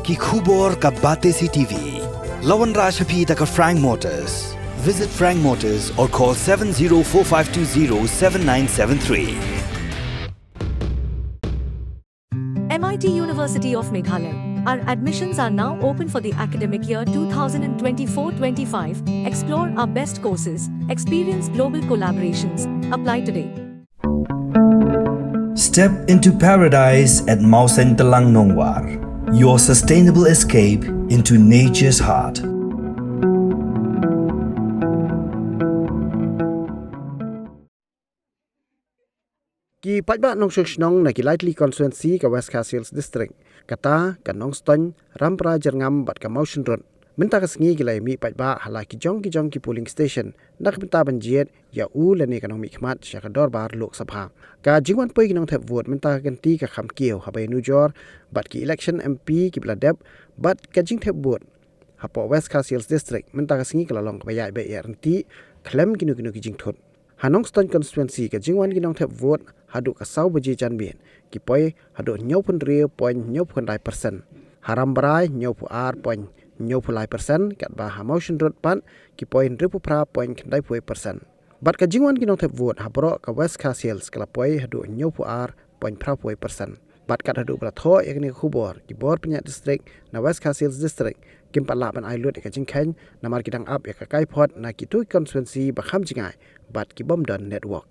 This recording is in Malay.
ki khubor ka Bate TV. Lawan Rashapi taka Frank Motors. Visit Frank Motors or call 7045207973. MIT University of Meghalaya. Our admissions are now open for the academic year 2024-25. Explore our best courses, experience global collaborations. Apply today. Step into paradise at Mausen Telang Nongwar, your sustainable escape into nature's heart. Ki pajba nong nong na ki lightly constituency ka West Castles district kata ka nong ston rampra jerngam bat ka motion road minta ka sngi ki lai mi pajba hala ki jong ki polling station nak minta banjiet ya u le ni ka nong mi khmat sha ka dor bar lok sabha ka jingwan poi ki Nongthep vote minta kan ti ka kham kieu habai nu jor bat ki election MP ki bladep bat ka Nongthep vote hapo West Castles district minta ka sngi ka long ka bayai be ya ranti klem ki nu ki jingthot Hanong Ston constituency ka jingwan ki Nongthep vote Haduh ka sau Baje Janmiet ki poi Haduh nyau pun ria point nyau pun 9%. Haram barai nyau pu ar point nyau pu 9% kat ba ha motion road pan ki poi ripu pra point 9%. Bat ka jingwan ki Nongthep vote habro ka West Castles kala poi Haduh nyau pu ar point pra 1%. Bat kat Haduh bla tho yak ni khubor ki bor penyat district na West Castles district kim pala ban ai lut ka jingkhen na mar ki dang up yak ka kai phot na ki tu constituency ba kham jingai bat ki bom don network